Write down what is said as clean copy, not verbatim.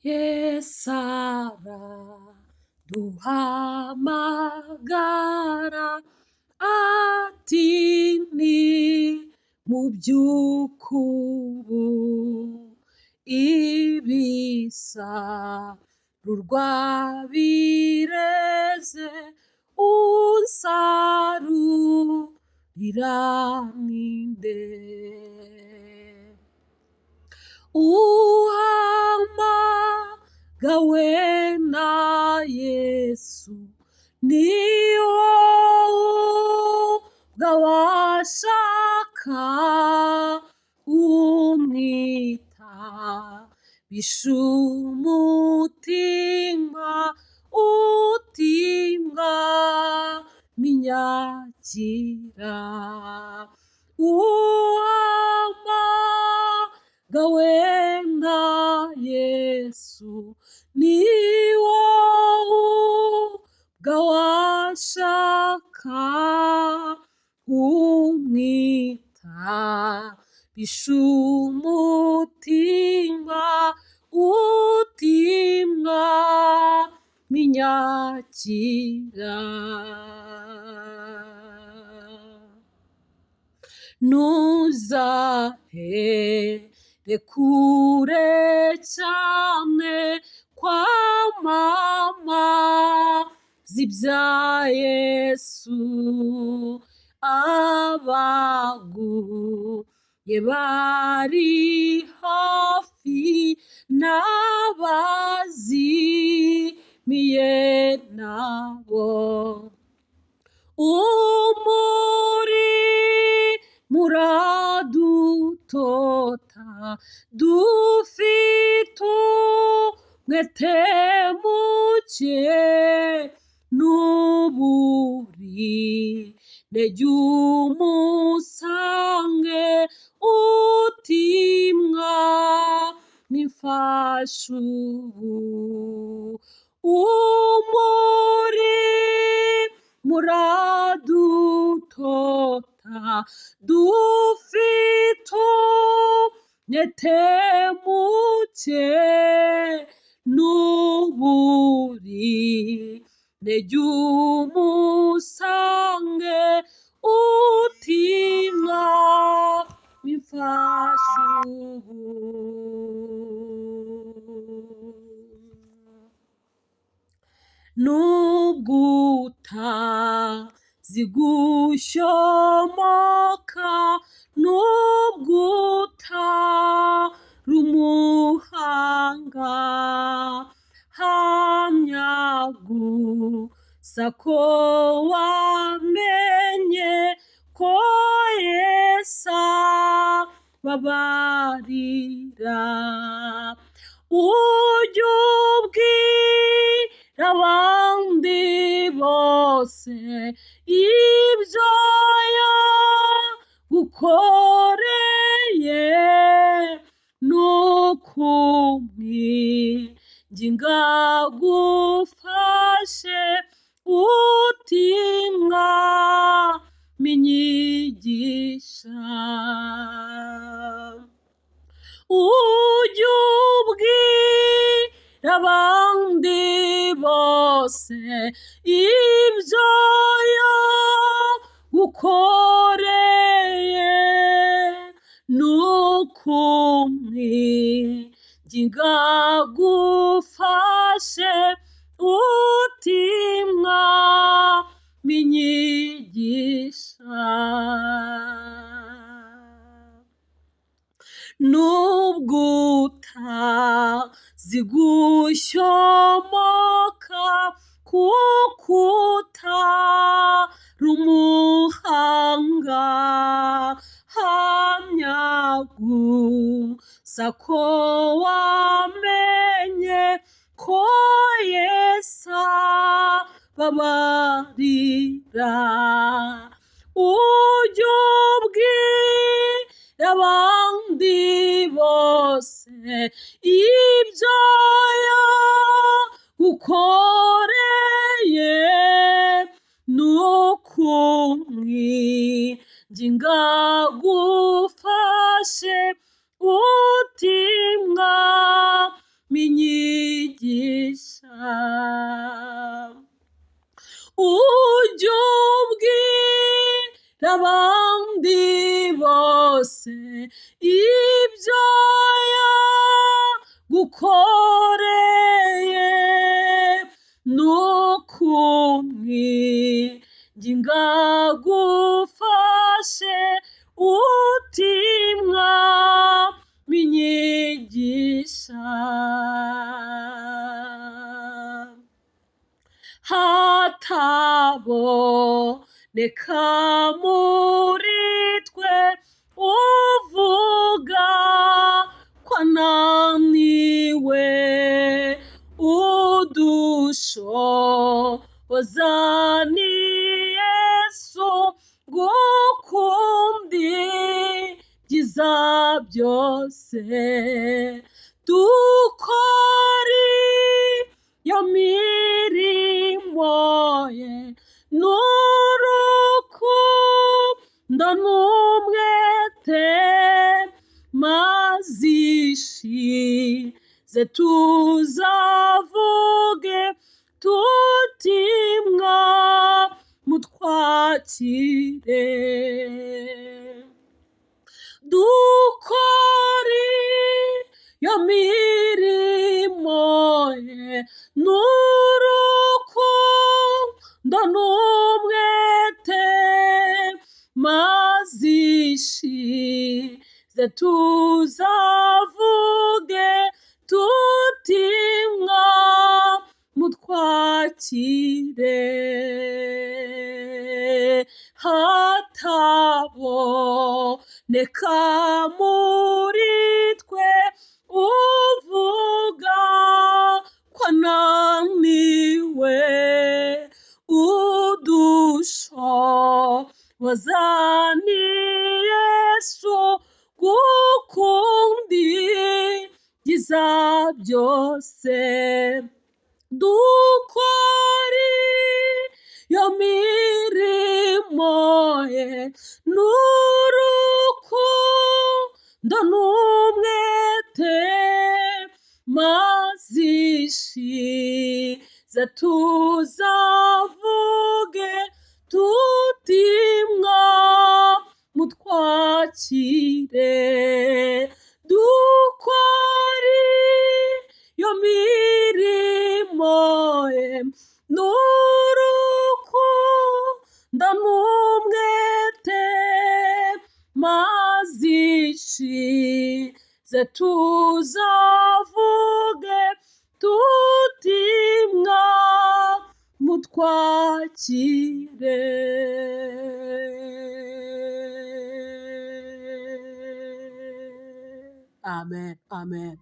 Yesu araduhamagara ati ni mu by'ukuri ibisarurwa bireze unsarurira ninde uhamagawe na Yesu niwo ubw'abashaka umwita bishumutima utimwa minyakira uhamagawe na Yesu niwo ubw'abashaka umwita bishumutima utimwa minyakira ntuzahere kure cyane kwamamaza ibya Yesu abaguye bari hafi n'abazimiye nabo muradutota dufite umwete muke n'uburinde umusange utimwa n'imfashu muradutota dufite umwete muke n'uburinde umusange utimwa n'imfashu nubwo utazi gushomoka nubwo utari umuhanga hamya gusa ko wamenye ko Yesu ababarira ujye ubwira abandi bose ibyo yagukoreye n'ukumwinginga gufashe utimwa minyigisha ujye ubwira abandi bose ibyo yagukoreye n'ukumwinginga gufashe utimwa minyigisha nubwo utazi gushomoka kuko utari umuhanga hamya gusa ko wamenye ko Yesu ababarira ujye ubwira abandi bose ibyo yagukoreye n'ukumwinginga gufashe utimwa minyigisha abandi bose ibyo yagukoreye nukumwinginga gufashe utimwa binyigisha hataboneka muri twe uvuga ko ananiwe udushoboza ni Yesu gukundi byiza byose dukora iyo mirimo ye n'urukundo n'umwete mazishize tuzavuge tutimwa mutwakire dukora iyo mirimo ye n'urukundo n'umwete mazishize tuzavuge tutimwa mutwakire hataboneka muri twe uvuga ko ananiwe udushoboza ni Yesu gukundi byiza byose dukora iyo mirimo ye n'urukundo n'umwete mazishize tuzavuge tutimwa mutwakire dukora iyo mirimo ye n'urukundo n'umwete mazishize tuzavuge tutimwa mutwakire. Amen. Amen.